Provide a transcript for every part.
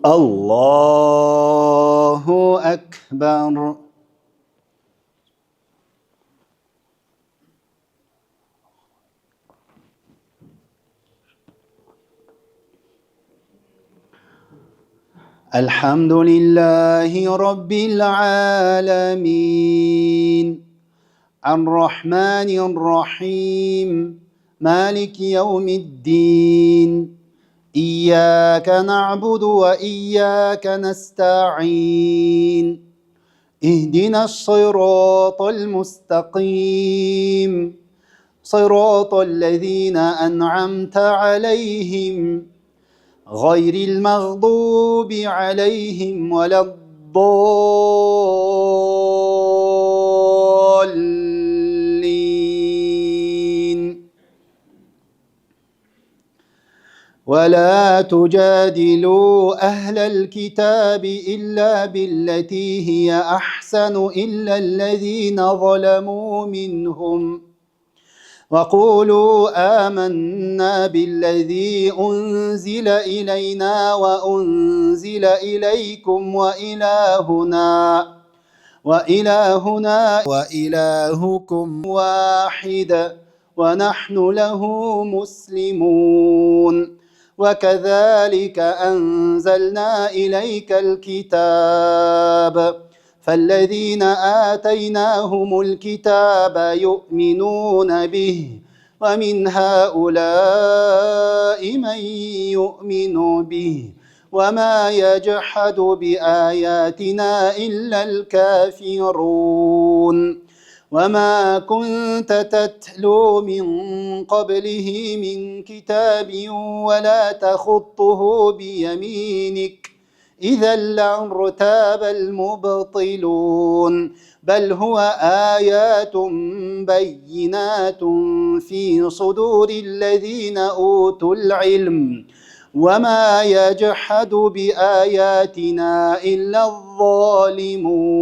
الله أكبر. الحمد لله رب العالمين الرحمن الرحيم مالك يوم الدين إياك نعبد وإياك نستعين اهدنا الصراط المستقيم صراط الذين أنعمت عليهم غير المغضوب عليهم ولا الضالين. ولا تجادلوا أهل الكتاب إلا بالتي هي أحسن إلا الذين ظلموا منهم وقولوا آمنا بالذي أنزل إلينا وأنزل إليكم وإلهنا وإلهكم واحد ونحن له مسلمون وكذلك أنزلنا إليك الكتاب فالذين آتيناهم الكتاب يؤمنون به ومن هؤلاء من يؤمن به وما يجحد بآياتنا إلا الكافرون وما كنت تتلو من قبله من كتاب ولا تخطه بيمينك إذا لارتاب المبطلون بل هو آيات بينات في صدور الذين أوتوا العلم وما يجحد بآياتنا إلا الظالمون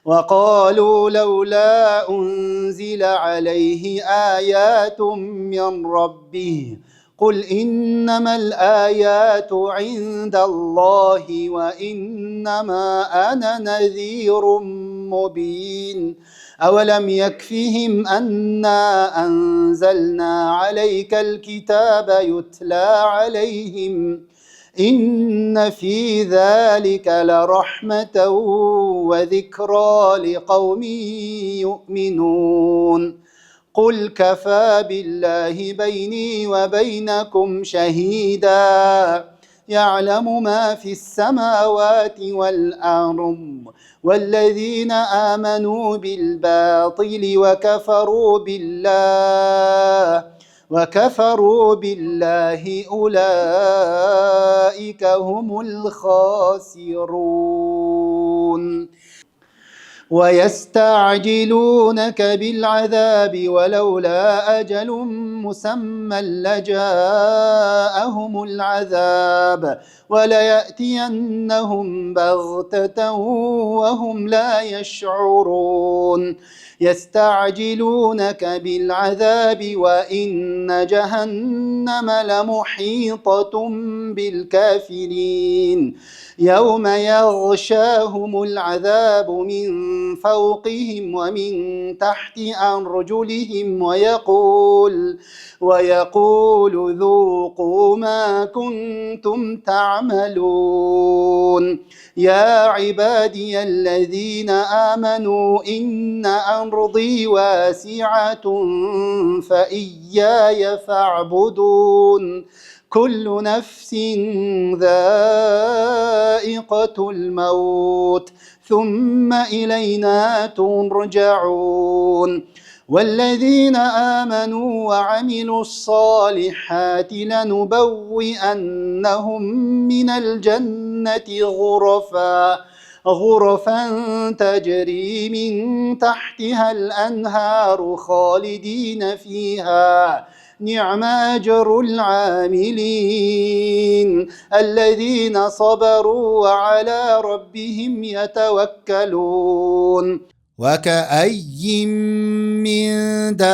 وقالوا لولا أنزل عليه آيات من ربه قل إنما الآيات عند الله وإنما أنا نذير مبين أولم يكفهم أنا أنزلنا عليك الكتاب يتلى عليهم إن في ذلك لرحمة وذكرى لقوم يؤمنون قل كفى بالله بيني وبينكم شهيدا يعلم ما في السماوات والأرض والذين آمنوا بالباطل وكفروا بالله أولئك هم الخاسرون ويستعجلونك بالعذاب ولولا أجل مسمى لجاءهم العذاب وليأتينهم بغتة وهم لا يشعرون يستعجلونك بالعذاب وإن جهنم لمحيطة بالكافرين يوم يغشاهم العذاب من فوقهم ومن تحت أرجلهم ويقول ذوقوا ما كنتم تعملون يا عبادي الذين آمنوا إن أرضي واسعة فإياي فاعبدون كل نفس ذائقة الموت ثم إلينا ترجعون والذين آمنوا وعملوا الصالحات لنبوئنهم من الجنة غرفا تجري من تحتها الأنهار خالدين فيها نعم أجر العاملين الذين صبروا وعلى ربهم يتوكلون وكأي من دابة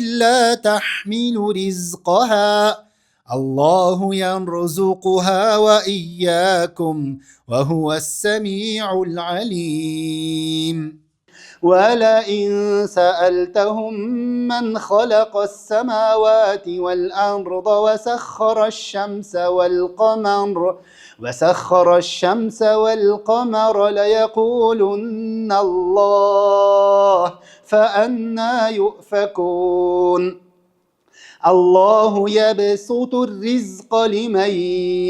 لا تحمل رزقها الله يرزقها وإياكم وهو السميع العليم. ولئن سألتهم من خلق السماوات والأرض وسخر الشمس والقمر ليقولن الله، فأنى يؤفكون. الله يبسط الرزق لمن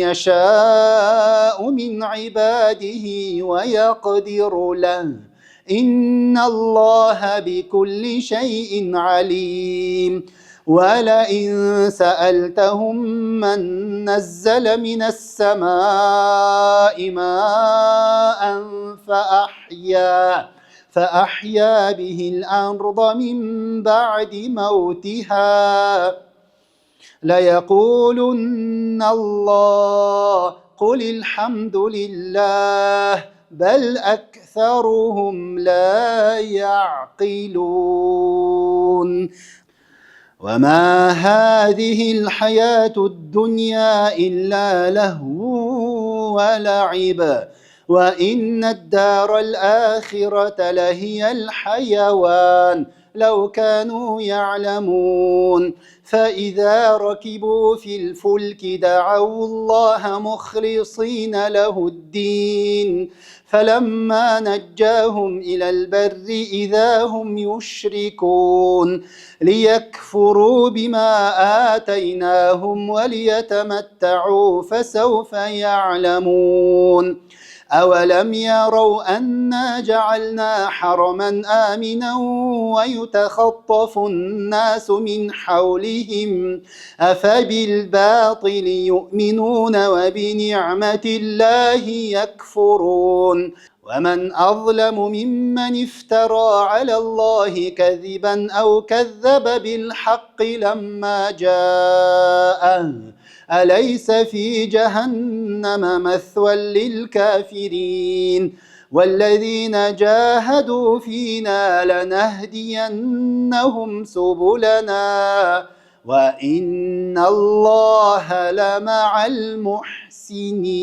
يشاء من عباده ويقدر له، إن الله بكل شيء عليم. ولئن سألتهم من نزل من السماء ماء فأحيا به الأرض من بعد موتها ليقولن الله، قل الحمد لله، بل أكثرهم لا يعقلون. وما هذه الحياة الدنيا إلا لهو ولعب، وإن الدار الآخرة لهي الحيوان لو كانوا يعلمون. فإذا ركبوا في الفلك دعوا الله مخلصين له الدين، فلما نجاهم إلى البر إذا هم يشركون، ليكفروا بما آتيناهم وليتمتعوا فسوف يعلمون. أولم يروا أنا جعلنا حرما آمنا ويتخطف الناس من حولهم، أفبالباطل يؤمنون وبنعمة الله يكفرون. ومن أظلم ممن افترى على الله كذبا أو كذب بالحق لما جاءه، أليس في جهنم مثوى للكافرين؟ والذين جاهدوا فينا لنهدينهم سبلنا وإن الله لمع المحسنين.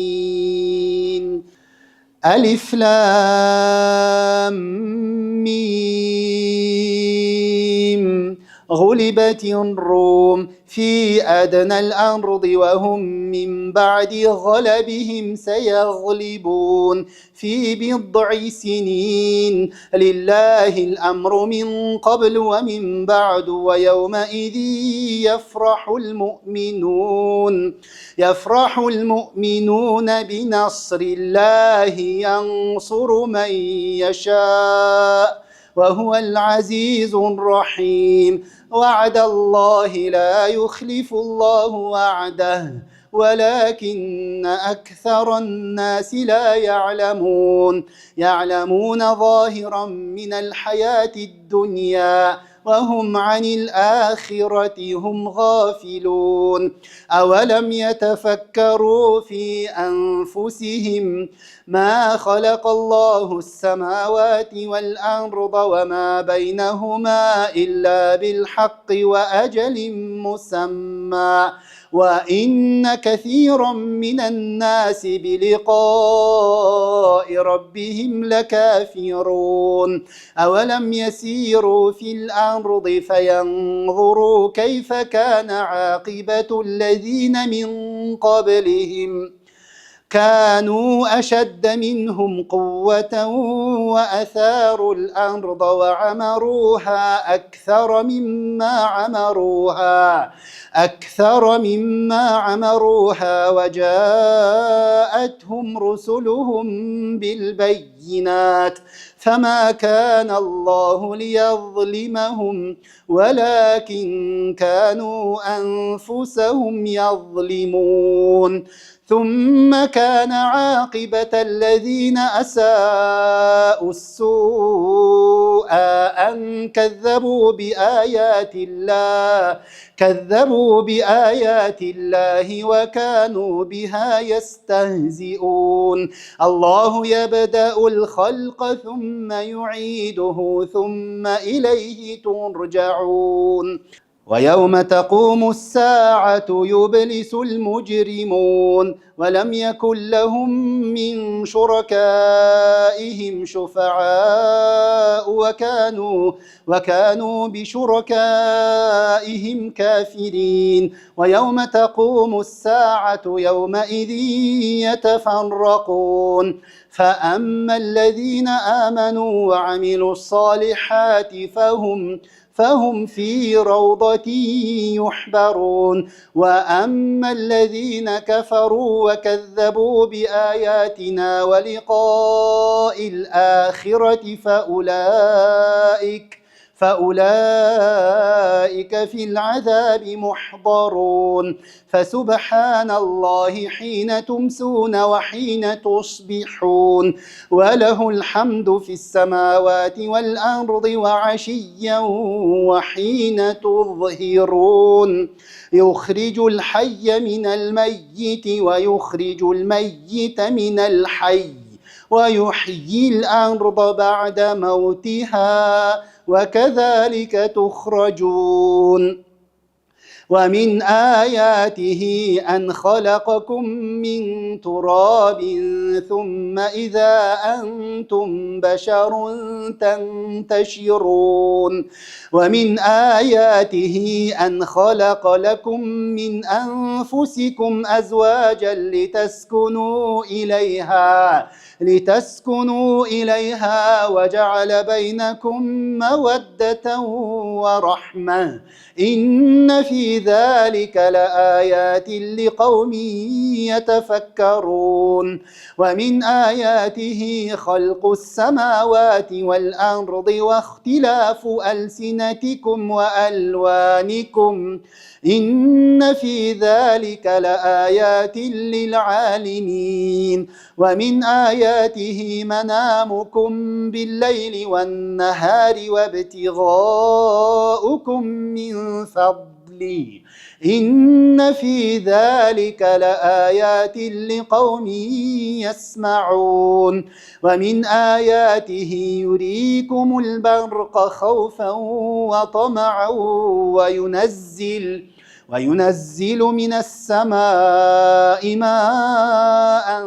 ألف لام ميم. غلبت الروم في أدنى الأرض وهم من بعد غلبهم سيغلبون في بضع سنين، لله الأمر من قبل ومن بعد، ويومئذ يفرح المؤمنون بنصر الله، ينصر من يشاء وهو العزيز الرحيم. وعد الله لا يخلف الله وعده ولكن أكثر الناس لا يعلمون ظاهرا من الحياة الدنيا وهم عن الآخرة هم غافلون. أولم يتفكروا في أنفسهم ما خلق الله السماوات والأرض وما بينهما إلا بالحق وأجل مسمى، وإن كثيرا من الناس بلقاء ربهم لكافرون. أولم يسيروا في الأرض فينظروا كيف كان عاقبة الذين من قبلهم، كانوا أشد منهم قوة وأثاروا الأرض وعمروها أكثر مما عمروها وجاءتهم رسلهم بالبينات، فما كان الله ليظلمهم ولكن كانوا أنفسهم يظلمون. ثم كان عاقبة الذين أساءوا السوء أن كذبوا بآيات الله وكانوا بها يستهزئون. الله يبدأ الخلق ثم يعيده ثم إليه ترجعون. ويوم تقوم الساعة يبلس المجرمون ولم يكن لهم من شركائهم شفعاء وكانوا بشركائهم كافرين ويوم تقوم الساعة يومئذ يتفرقون فأما الذين آمنوا وعملوا الصالحات فهم في روضة يحبرون وأما الذين كفروا وكذبوا بآياتنا ولقاء الآخرة فأولئك في العذاب محضرون فسبحان الله حين تمسون وحين تصبحون وله الحمد في السماوات والأرض وعشيا وحين تظهرون يخرج الحي من الميت ويخرج الميت من الحي ويحيي الأرض بعد موتها وكذلك تخرجون ومن آياته أن خلقكم من تراب ثم إذا أنتم بشر تنتشرون ومن آياته أن خلق لكم من أنفسكم أزواجا لتسكنوا إليها وجعل بينكم مودة ورحمة إن في ذلك لآيات لقوم يتفكرون ومن آياته خلق السماوات والأرض واختلاف ألسنتكم وألوانكم إن في ذلك لآيات للعالمين ومن آياته منامكم بالليل والنهار وابتغاؤكم من فضله إن في ذلك لآيات لقوم يسمعون ومن آياته يريكم البرق خوفا وطمعا وينزل من السماء ماء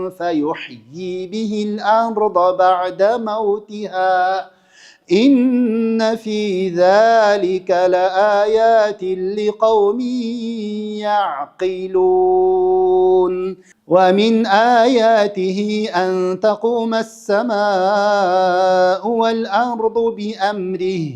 فيحيي به الأرض بعد موتها إن في ذلك لآيات لقوم يعقلون ومن آياته أن تقوم السماء والأرض بأمره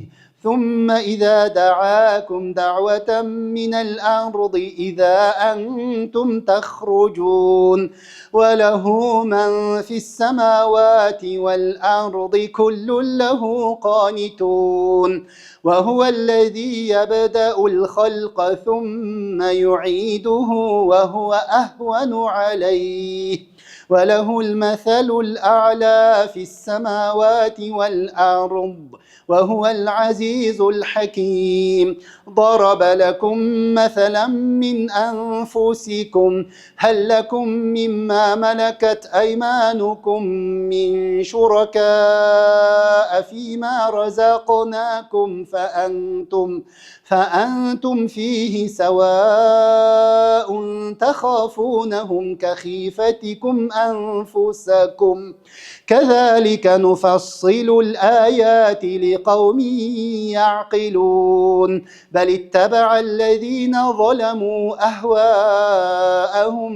ثم إذا دعاكم دعوة من الأرض إذا أنتم تخرجون وله من في السماوات والأرض كل له قانتون وهو الذي يبدأ الخلق ثم يعيده وهو أهون عليه وله المثل الأعلى في السماوات والأرض وهو العزيز الحكيم ضرب لكم مثلا من أنفسكم هل لكم مما ملكت أيمانكم من شركاء فيما رزقناكم فأنتم فيه سواء تخافونهم كخيفتكم أنفسكم كذلك نفصل الآيات لقوم يعقلون بل اتبع الذين ظلموا أهواءهم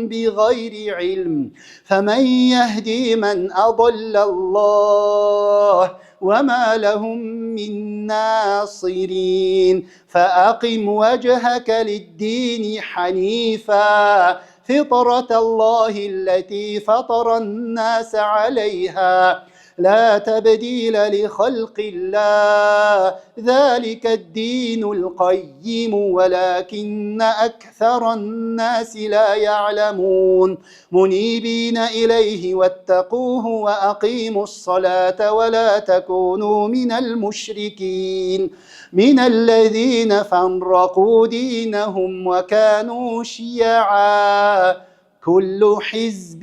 بغير علم فمن يهدي من أضل الله وما لهم من ناصرين فأقم وجهك للدين حنيفا فطرة الله التي فطر الناس عليها لا تبديل لخلق الله ذلك الدين القيم ولكن أكثر الناس لا يعلمون منيبين إليه واتقوه وأقيموا الصلاة ولا تكونوا من المشركين من الذين فرقوا دينهم وكانوا شيعا كل حزب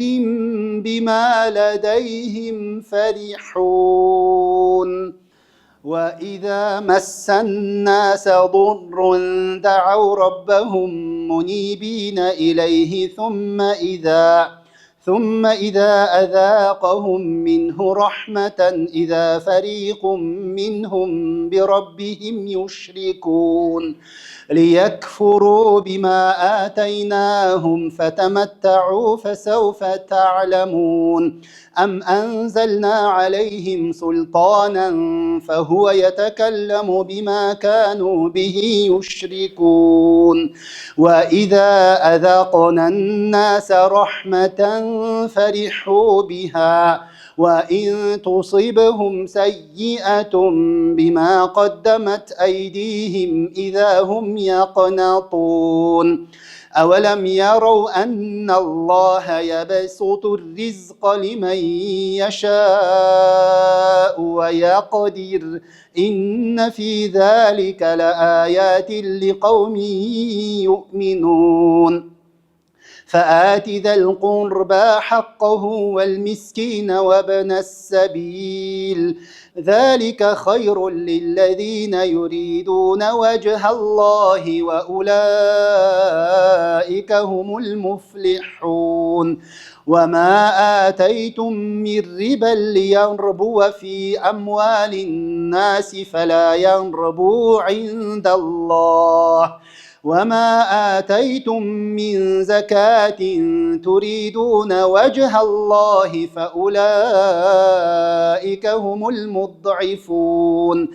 بما لديهم فرحون وإذا مس الناس ضر دعوا ربهم منيبين إليه ثم إذا أذاقهم منه رحمة إذا فريق منهم بربهم يشركون ليكفروا بما آتيناهم فتمتعوا فسوف تعلمون أم أنزلنا عليهم سلطانا فهو يتكلم بما كانوا به يشركون وإذا أذقنا الناس رحمة فرحوا بها وإن تصبهم سيئة بما قدمت أيديهم إذا هم يقنطون أولم يروا أن الله يبسط الرزق لمن يشاء ويقدر إن في ذلك لآيات لقوم يؤمنون فآت ذا القربى حقه والمسكين وابن السبيل ذلك خير للذين يريدون وجه الله وأولئك هم المفلحون وما آتيتم من ربا ليربو في أموال الناس فلا يربو عند الله وما آتيتم من زكاة تريدون وجه الله فأولئك هم المضعفون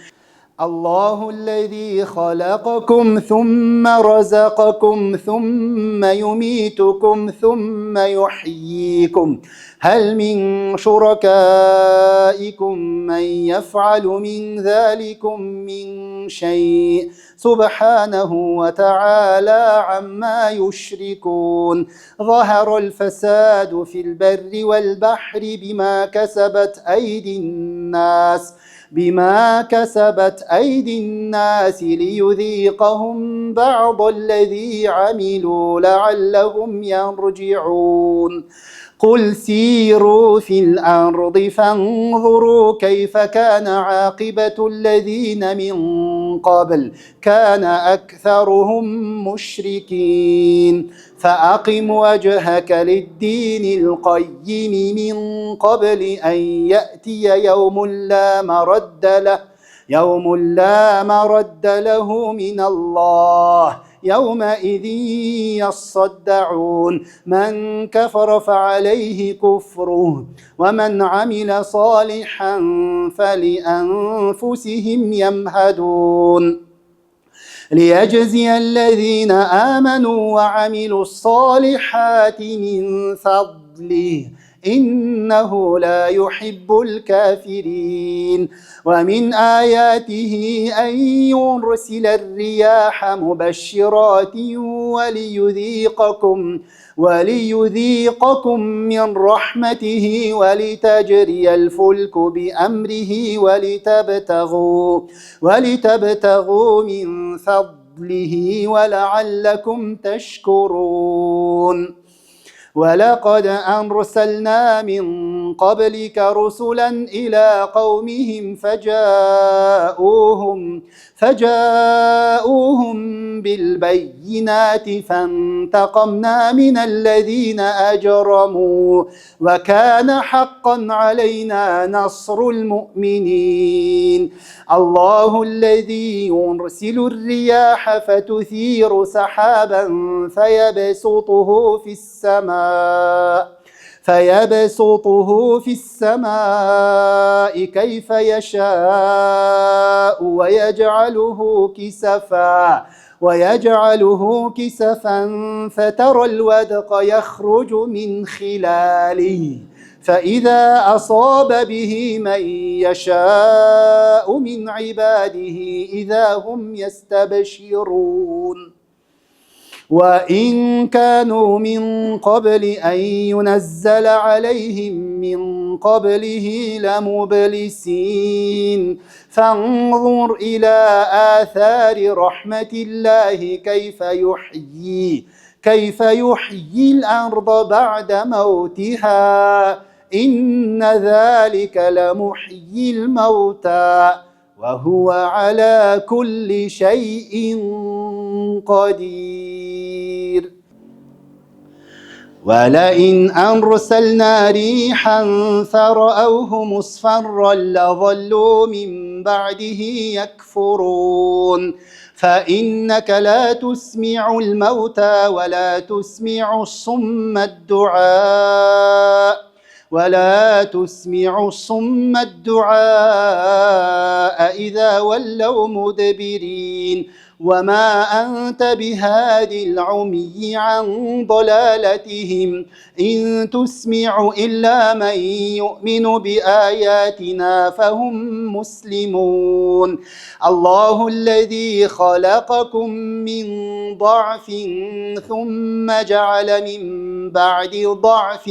الله الذي خلقكم ثم رزقكم ثم يميتكم ثم يحييكم هل من شركائكم من يفعل من ذلكم من شيء سبحانه وتعالى عما يشركون ظهر الفساد في البر والبحر بما كسبت أيدي الناس ليذيقهم بعض الذي عملوا لعلهم يرجعون قل سيروا في الأرض فانظروا كيف كان عاقبة الذين من قبل كان أكثرهم مشركين فأقم وجهك للدين القيم من قبل أن يأتي يوم لا مرد له من الله يومئذ يصدعون من كفر فعليه كفره ومن عمل صالحا فلأنفسهم يمهدون ليجزي الذين آمنوا وعملوا الصالحات من فضله إنه لا يحب الكافرين ومن آياته أن يرسل الرياح مبشرات وليذيقكم من رحمته ولتجري الفلك بأمره ولتبتغوا من فضله ولعلكم تشكرون ولقد أرسلنا من قبلك رسلا إلى قومهم فجاءوهم بالبينات فانتقمنا من الذين أجرموا وكان حقا علينا نصر المؤمنين الله الذي يرسل الرياح فتثير سحابا فيبسطه في السماء كيف يشاء ويجعله كسفا فترى الودق يخرج من خلاله فإذا أصاب به من يشاء من عباده إذا هم يستبشرون وإن كانوا من قبل أن ينزل عليهم من قبله لمبلسين فانظر إلى آثار رحمة الله كيف يحيي الأرض بعد موتها إن ذلك لمحيي الموتى وهو على كل شيء قدير. ولئن أرسلنا ريحا فرأوه مصفرا لظلوا من بعده يكفرون فإنك لا تسمع الموتى ولا تسمع الصم الدعاء إذا ولوا مدبرين وما أنت بهاد العمي عن ضلالتهم إن تسمع إلا من يؤمن بآياتنا فهم مسلمون. الله الذي خلقكم من ضعف ثم جعل من بعد ضعف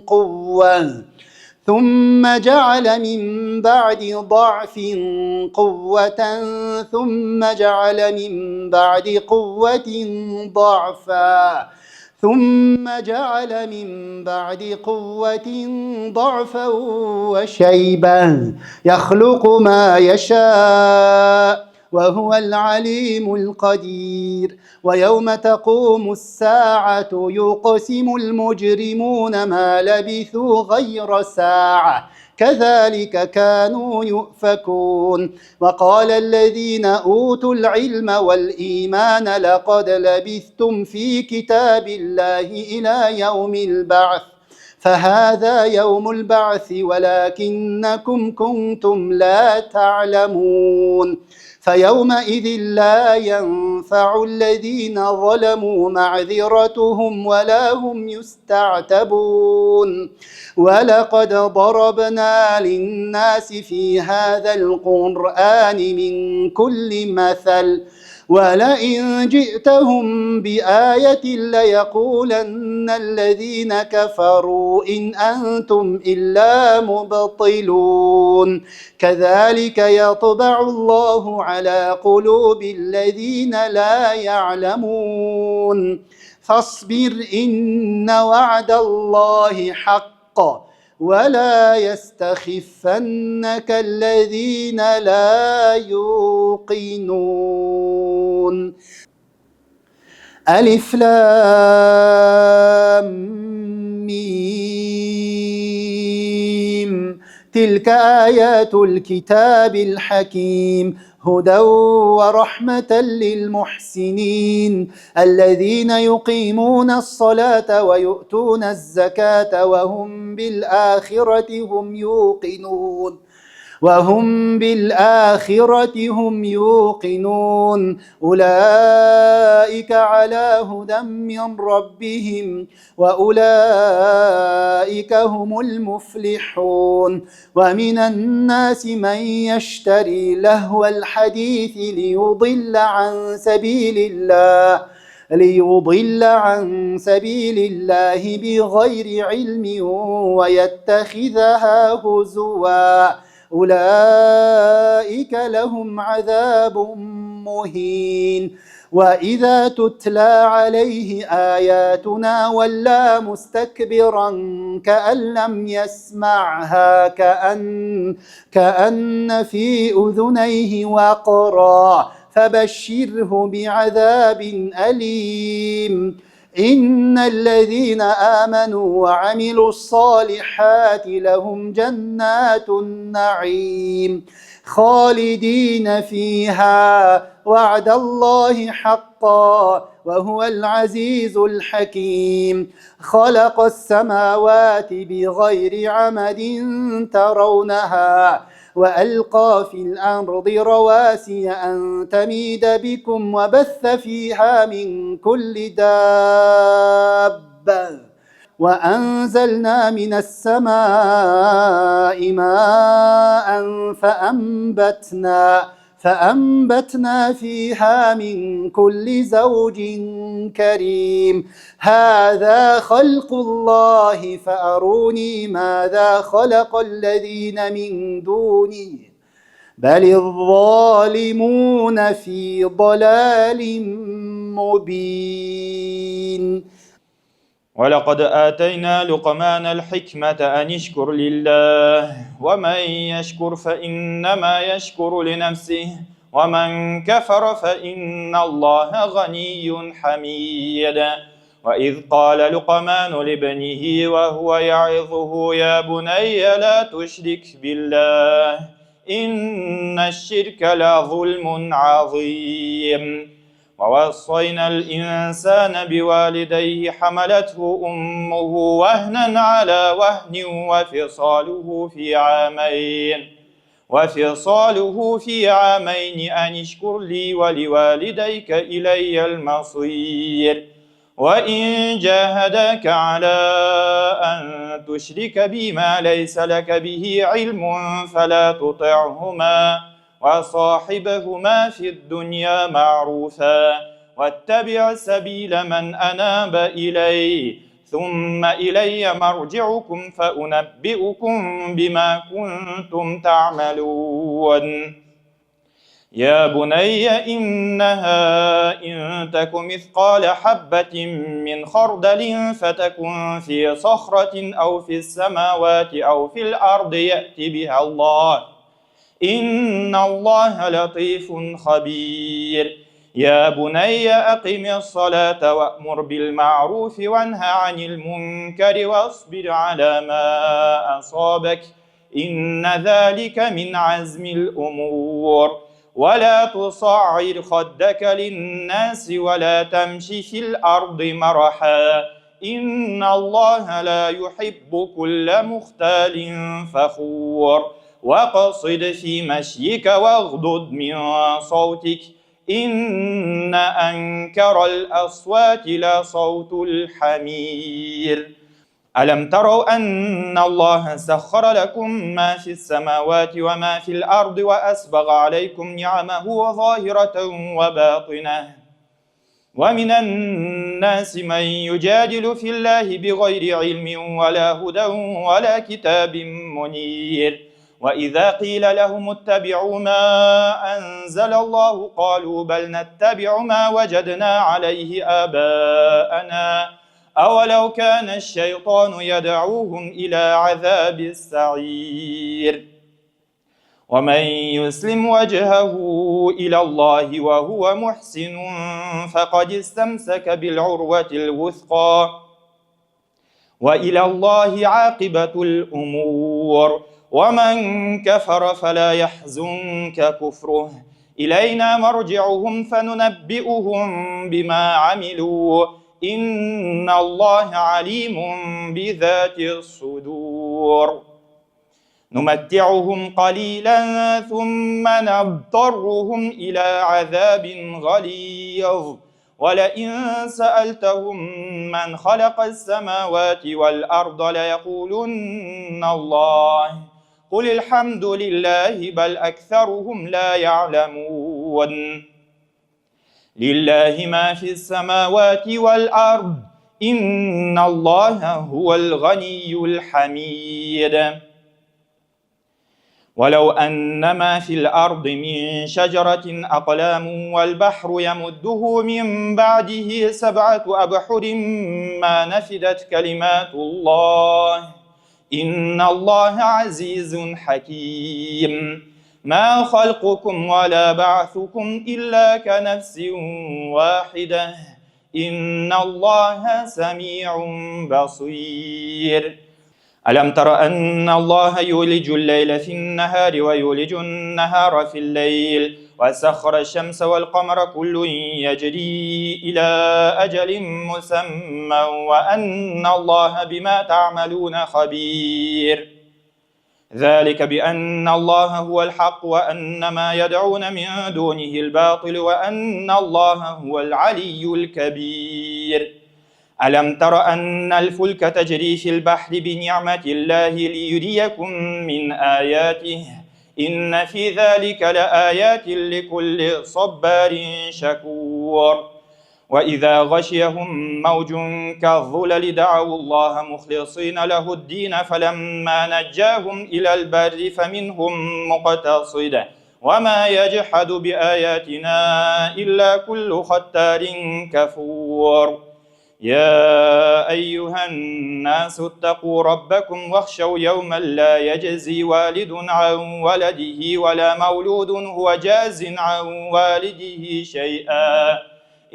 قوة ثم جعل من بعد ضعف قوة ثم جعل من بعد قوة ضعفا ثم جعل من بعد قوة ضعفا وشيبا يخلق ما يشاء وهو العليم القدير. ويوم تقوم الساعة يقسم المجرمون ما لبثوا غير ساعة كذلك كانوا يؤفكون. وقال الذين أوتوا العلم والإيمان لقد لبثتم في كتاب الله إلى يوم البعث فهذا يوم البعث ولكنكم كنتم لا تعلمون. فيومئذ لا ينفع الذين ظلموا معذرتهم ولا هم يستعتبون. ولقد ضربنا للناس في هذا القرآن من كل مثل ولئن جئتهم بآية ليقولن الذين كفروا إن أنتم إلا مبطلون كذلك يطبع الله على قلوب الذين لا يعلمون. فاصبر إن وعد الله حق ولا يستخفنك الذين لا يوقنون. ألف لام ميم تلك آيات الكتاب الحكيم هدى ورحمة للمحسنين الذين يقيمون الصلاة ويؤتون الزكاة وهم بالآخرة هم يوقنون أولئك على هدى من ربهم وأولئك هم المفلحون. ومن الناس من يشتري لهو الحديث ليضل عن سبيل الله بغير علم ويتخذها هزوا أولئك لهم عذاب مهين. وإذا تتلى عليه آياتنا ولى مستكبرا كأن لم يسمعها كأن في أذنيه وقرا فبشره بعذاب أليم. إن الذين آمنوا وعملوا الصالحات لهم جنات النعيم خالدين فيها وعد الله حقا وهو العزيز الحكيم. خلق السماوات بغير عمد ترونها وألقى في الأرض رواسي أن تميد بكم وبث فيها من كل دابة وأنزلنا من السماء ماء فأنبتنا فيها من كل زوج كريم. هذا خلق الله فأروني ماذا خلق الذين من دونه بل الظالمون في ضلال مبين. ولقد آتينا لقمان الحكمة أن اشكر لله ومن يشكر فإنما يشكر لنفسه ومن كفر فإن الله غني حميد. وإذ قال لقمان لابنه وهو يعظه يا بني لا تشرك بالله إن الشرك لظلم عظيم. ووصينا الإنسان بوالديه حملته أمه وهنا على وهن وفصاله في عامين أن اشكر لي ولوالديك إلي المصير. وإن جاهداك على أن تشرك بي ما ليس لك به علم فلا تطعهما وصاحبهما في الدنيا معروفا واتبع سبيل من أناب إلي ثم إلي مرجعكم فأنبئكم بما كنتم تعملون. يا بني إنها إن تك مثقال حبة من خردل فتكن في صخرة أو في السماوات أو في الأرض يأت بها الله إن الله لطيف خبير. يا بني أقم الصلاة وأمر بالمعروف وانه عن المنكر واصبر على ما أصابك إن ذلك من عزم الأمور. ولا تصعر خدك للناس ولا تمشي في الأرض مرحا إن الله لا يحب كل مختال فخور. واقصد في مشيك واغضض من صوتك إن أنكر الأصوات لصوت الحمير. ألم تروا أن الله سخر لكم ما في السماوات وما في الأرض وأسبغ عليكم نعمه ظاهرة وباطنة ومن الناس من يجادل في الله بغير علم ولا هدى ولا كتاب منير. وإذا قيل لهم اتبعوا ما أنزل الله قالوا بل نتبع ما وجدنا عليه آباءنا أولو كان الشيطان يدعوهم إلى عذاب السعير. ومن يسلم وجهه إلى الله وهو محسن فقد استمسك بالعروة الوثقى وإلى الله عاقبة الأمور. ومن كفر فلا يحزنك كفره إلينا مرجعهم فننبئهم بما عملوا إن الله عليم بذات الصدور. نمتعهم قليلا ثم نضطرهم إلى عذاب غليظ ولئن سألتهم من خلق السماوات والأرض ليقولن الله قل الحمد لله بل أكثرهم لا يعلمون. لله ما في السماوات والأرض إن الله هو الغني الحميد. ولو أن ما في الأرض من شجرة أقلام والبحر يمده من بعده 7 أبحر ما نفدت كلمات الله إن الله عزيز حكيم. ما خلقكم ولا بعثكم إلا كنفس واحدة إن الله سميع بصير. ألم تر أن الله يولج الليل في النهار ويولج النهار في الليل وسخر الشمس والقمر كل يجري إلى أجل مسمى وأن الله بما تعملون خبير. ذلك بأن الله هو الحق وأن ما يدعون من دونه الباطل وأن الله هو العلي الكبير. ألم تر أن الفلك تجري في البحر بنعمة الله ليريكم من آياته إن في ذلك لآيات لكل صبار شكور. وإذا غشيهم موج كالظلل دعوا الله مخلصين له الدين فلما نجاهم إلى البر فمنهم مقتصد وما يجحد بآياتنا إلا كل ختار كفور. يا أيها الناس اتقوا ربكم واخشوا يوما لا يجزي والد عن ولده ولا مولود هو جاز عن والده شيئا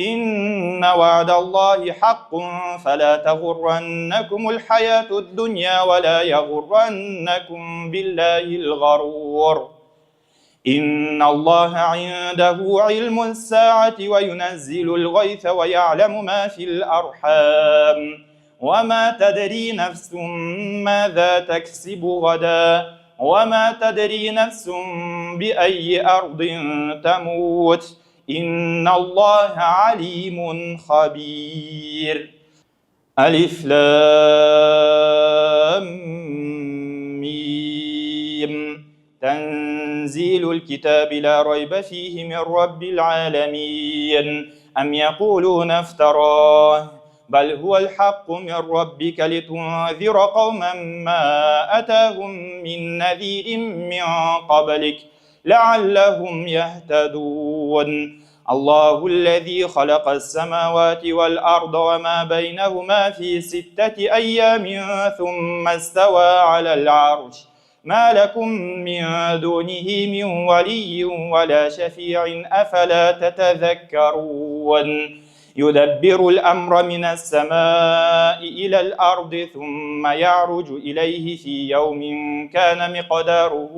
إن وعد الله حق فلا تغرنكم الحياة الدنيا ولا يغرنكم بالله الغرور إن الله عنده علم الساعة وينزل الغيث ويعلم ما في الأرحام وما تدري نفس ماذا تكسب غدا وما تدري نفس بأي أرض تموت إن الله عليم خبير. ألف لام ميم تنزيل الكتاب لا ريب فيه من رب العالمين أم يقولون افتراه بل هو الحق من ربك لتنذر قوما ما أتاهم من نذير من قبلك لعلهم يهتدون. الله الذي خلق السماوات والأرض وما بينهما في 6 أيام ثم استوى على العرش ما لكم من دونه من ولي ولا شفيع أفلا تتذكرون. يدبر الأمر من السماء إلى الأرض ثم يعرج إليه في يوم كان مقداره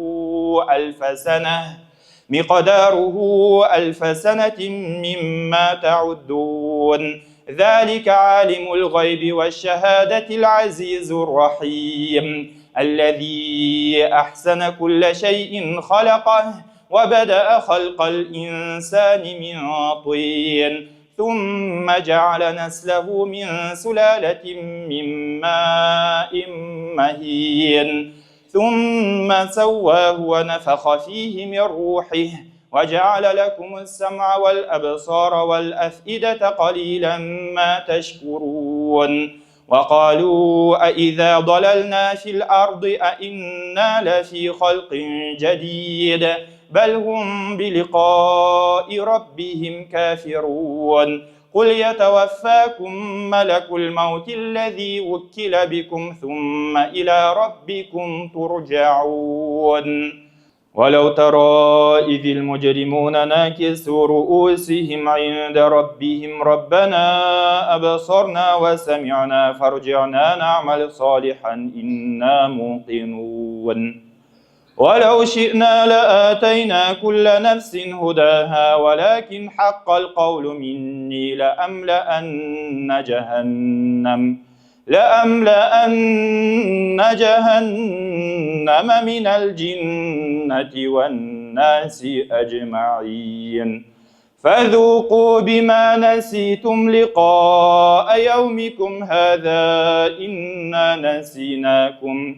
ألف سنة مما تعدون. ذلك عالم الغيب والشهادة العزيز الرحيم الذي أحسن كل شيء خلقه وبدأ خلق الإنسان من طين ثم جعل نسله من سلالة من ماء مهين ثم سواه ونفخ فيه من روحه وجعل لكم السمع والأبصار والأفئدة قليلا ما تشكرون. وقالوا أإذا ضللنا في الأرض أإنا لفي خلق جديد بل هم بلقاء ربهم كافرون. قل يتوفاكم ملك الموت الذي وكل بكم ثم إلى ربكم ترجعون. ولو ترى إذ المجرمون ناكسوا رؤوسهم عند ربهم ربنا أبصرنا وسمعنا فارجعنا نعمل صالحا إنا موقنون. ولو شئنا لآتينا كل نفس هداها ولكن حق القول مني لأملأن جهنم من الجنة والناس أجمعين. فذوقوا بما نسيتم لقاء يومكم هذا إنا نسيناكم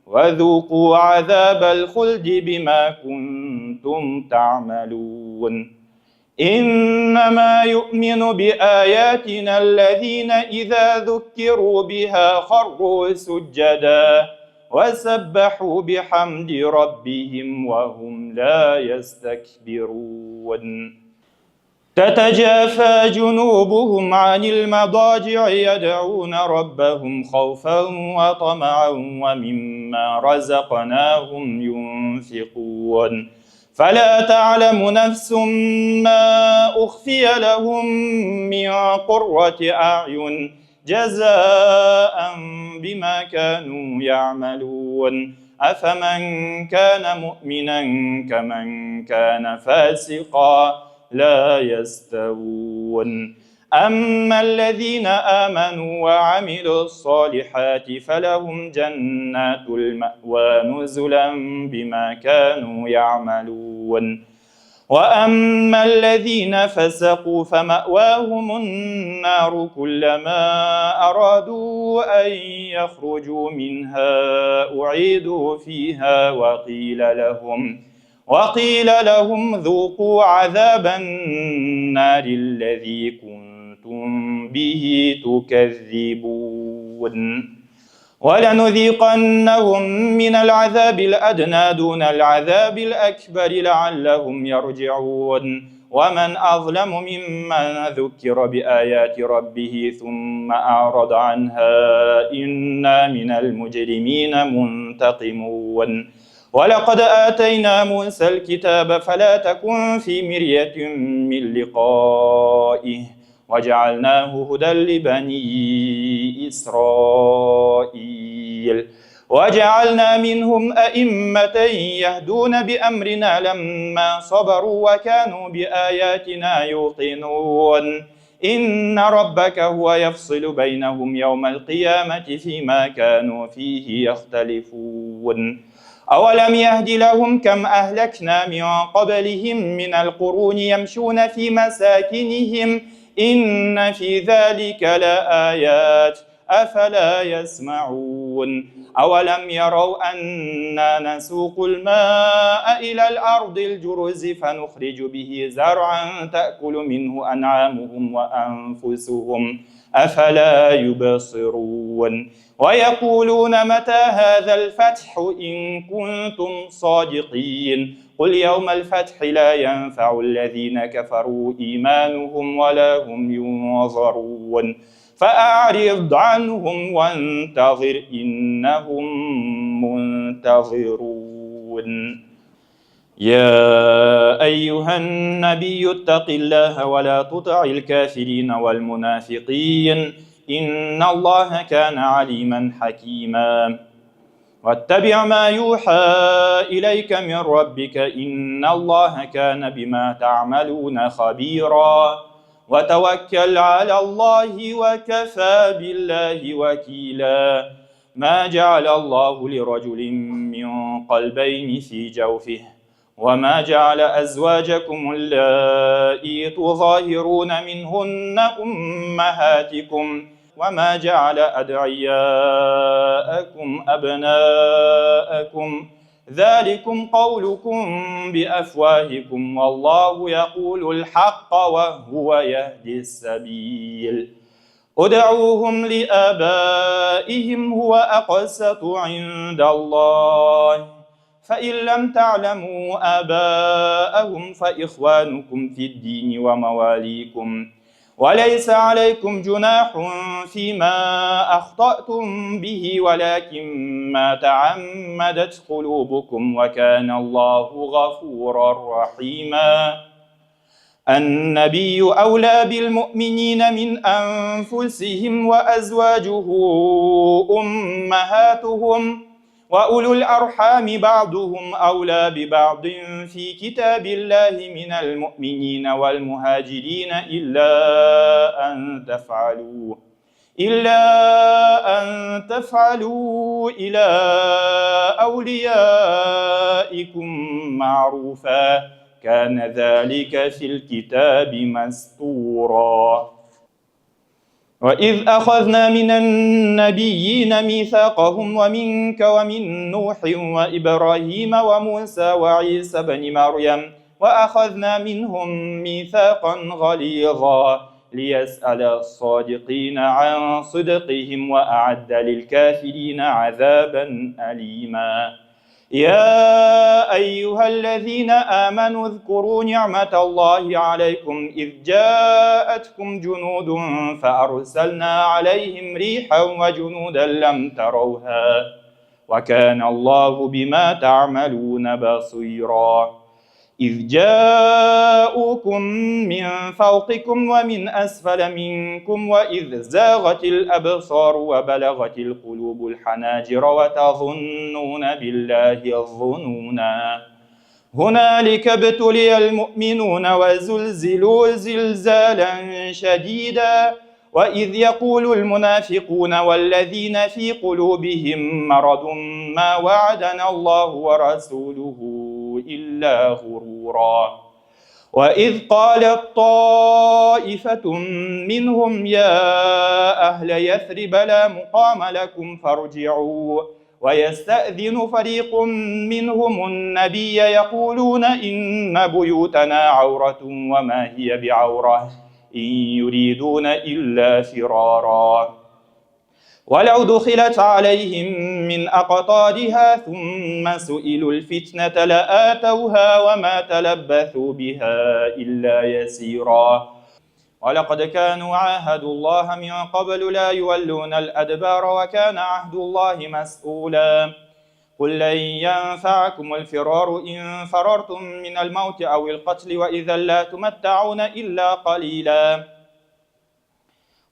وذوقوا عذاب الخلد بما كنتم تعملون. إنما يؤمن بآياتنا الذين إذا ذكروا بها خروا سجدا وسبحوا بحمد ربهم وهم لا يستكبرون. تتجافى جنوبهم عن المضاجع يدعون ربهم خوفا وطمعا ومما رزقناهم ينفقون. فلا تعلم نفس ما أخفي لهم من قرة أعين جزاء بما كانوا يعملون. أفمن كان مؤمنا كمن كان فاسقا لا يستوون. أما الذين آمنوا وعملوا الصالحات فلهم جنات المأوى نزلا بما كانوا يعملون. وأما الذين فسقوا فمأواهم النار كلما أرادوا أن يخرجوا منها أعيدوا فيها وقيل لهم ذوقوا عذاب النار الذي كنتم به تكذبون. ولنذيقنهم من العذاب الأدنى دون العذاب الأكبر لعلهم يرجعون. ومن أظلم ممن ذكر بآيات ربه ثم أعرض عنها إنا من المجرمين منتقمون ولقد آتينا موسى الكتاب فلا تكن في مرية من لقائه وجعلناه هدى لبني إسرائيل وجعلنا منهم أئمة يهدون بأمرنا لما صبروا وكانوا بآياتنا يوقنون إن ربك هو يفصل بينهم يوم القيامة فيما كانوا فيه يختلفون أولم يهد لهم كم أهلكنا من قبلهم من القرون يمشون في مساكنهم إن في ذلك لآيات أفلا يسمعون أولم يروا أنا نسوق الماء إلى الأرض الجرز فنخرج به زرعا تأكل منه أنعامهم وأنفسهم أفلا يبصرون ويقولون متى هذا الفتح إن كنتم صادقين قل يوم الفتح لا ينفع الذين كفروا إيمانهم ولا هم ينظرون فأعرض عنهم وانتظر إنهم منتظرون يا أيها النبي اتق الله ولا تطع الكافرين والمنافقين إن الله كان عليما حكيما واتبع ما يوحى إليك من ربك إن الله كان بما تعملون خبيرا وتوكل على الله وكفى بالله وكيلا ما جعل الله لرجل من قلبين في جوفه وما جعل أزواجكم اللائي تظاهرون منهن أمهاتكم وما جعل أدعياءكم أبناءكم ذلكم قولكم بأفواهكم والله يقول الحق وهو يهدي السبيل ادعوهم لآبائهم هو أقسط عند الله فإن لم تعلموا آباءهم فإخوانكم في الدين ومواليكم وليس عليكم جناح فيما أخطأتم به ولكن ما تعمدت قلوبكم وكان الله غفورا رحيما النبي أولى بالمؤمنين من أنفسهم وأزواجه أمهاتهم وأولو الأرحام بعضهم أولى ببعض في كتاب الله من المؤمنين والمهاجرين إلا أن تفعلوا إلى أوليائكم معروفا كان ذلك في الكتاب مسطورا وإذ أخذنا من النبيين ميثاقهم ومنك ومن نوح وإبراهيم وموسى وعيسى بن مريم وأخذنا منهم ميثاقا غليظا ليسأل الصادقين عن صدقهم وأعد للكافرين عذابا أليما يا أيها الذين آمنوا اذكروا نعمة الله عليكم إذ جاءتكم جنود فأرسلنا عليهم ريحا وجنودا لم تروها وكان الله بما تعملون بصيرا إذ جاءوكم من فوقكم ومن أسفل منكم وإذ زاغت الأبصار وبلغت القلوب الحناجر وتظنون بالله الظنونا هنالك ابتلي المؤمنون وزلزلوا زلزالا شديدا وإذ يقول المنافقون والذين في قلوبهم مرض ما وعدنا الله ورسوله إلا غرورا وإذ قالت طائفة منهم يا أهل يثرب لا مقام لكم فارجعوا ويستأذن فريق منهم النبي يقولون إن بيوتنا عورة وما هي بعورة إن يريدون إلا فرارا ولو دخلت عليهم من أقطارها ثم سئلوا الفتنة لآتوها وما تلبثوا بها إلا يسيرا ولقد كانوا عاهدوا الله من قبل لا يولون الأدبار وكان عهد الله مسؤولا قل لن ينفعكم الفرار إن فررتم من الموت أو القتل وإذا لا تمتعون إلا قليلا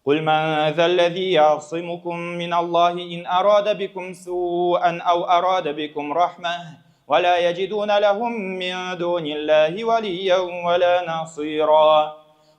قل من ذا الذي يعصمكم من الله إن أراد بكم سوءا أو أراد بكم رحمة ولا يجدون لهم من دون الله وليا ولا نصيرا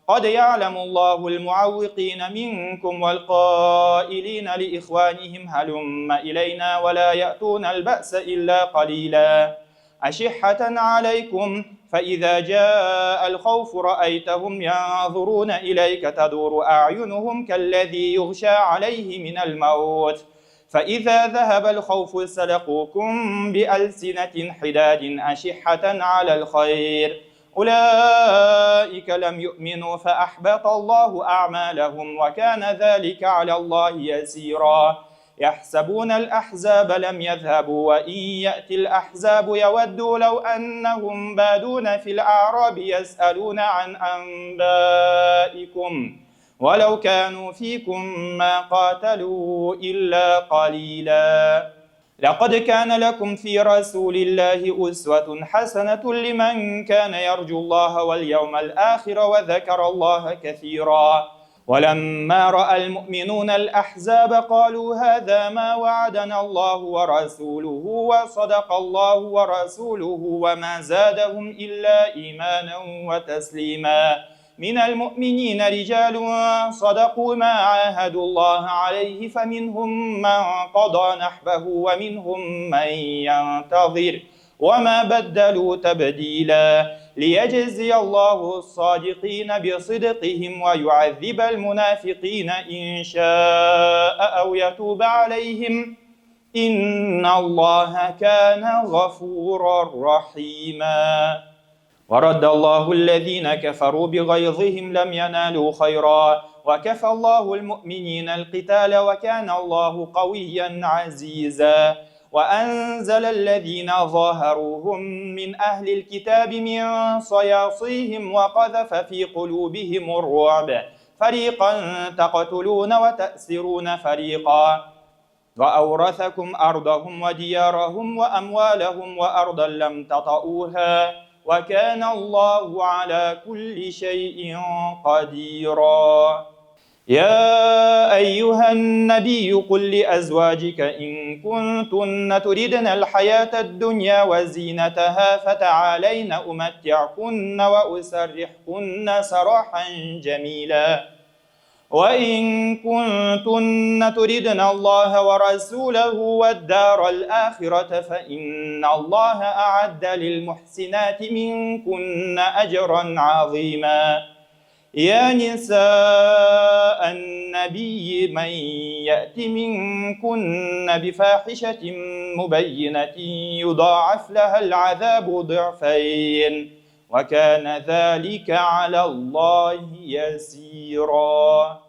قد يعلم الله المعوقين منكم والقائلين لإخوانهم هلم إلينا ولا يأتون البأس إلا قليلا أشحة عليكم فإذا جاء الخوف رأيتهم ينظرون إليك تدور أعينهم كالذي يغشى عليه من الموت فإذا ذهب الخوف سلقوكم بألسنة حداد أشحة على الخير أولئك لم يؤمنوا فأحبط الله أعمالهم وكان ذلك على الله يسيرا يحسبون الأحزاب لم يذهبوا وإن يأتي الأحزاب يودوا لو أنهم بادون في الأعراب يسألون عن أنبائكم ولو كانوا فيكم ما قاتلوا إلا قليلا لقد كان لكم في رسول الله أسوة حسنة لمن كان يرجو الله واليوم الآخر وذكر الله كثيرا ولما رأى المؤمنون الأحزاب قالوا هذا ما وعدنا الله ورسوله وصدق الله ورسوله وما زادهم إلا إيمانا وتسليما من المؤمنين رجال صدقوا ما عاهدوا الله عليه فمنهم من قضى نحبه ومنهم من ينتظر وما بدلوا تبديلا ليجزي الله الصادقين بصدقهم ويعذب المنافقين إن شاء أو يتوب عليهم إن الله كان غفورا رحيما ورد الله الذين كفروا بغيظهم لم ينالوا خيرا وكفى الله المؤمنين القتال وكان الله قويا عزيزا وأنزل الذين ظاهروهم من أهل الكتاب من صياصيهم وقذف في قلوبهم الرعب فريقا تقتلون وتأسرون فريقا وأورثكم أرضهم وديارهم وأموالهم وأرضا لم تطئوها وكان الله على كل شيء قديرا يا أيها النبي قل لأزواجك إن كنتن تردن الحياة الدنيا وزينتها فتعالين أمتعكن وأسرحكن سراحا جميلا وإن كنتن تردن الله ورسوله والدار الآخرة فإن الله أعد للمحسنات منكن أجرا عظيما يا نساء النبي من يأت منكن بفاحشة مبينة يضاعف لها العذاب ضعفين وكان ذلك على الله يسيرا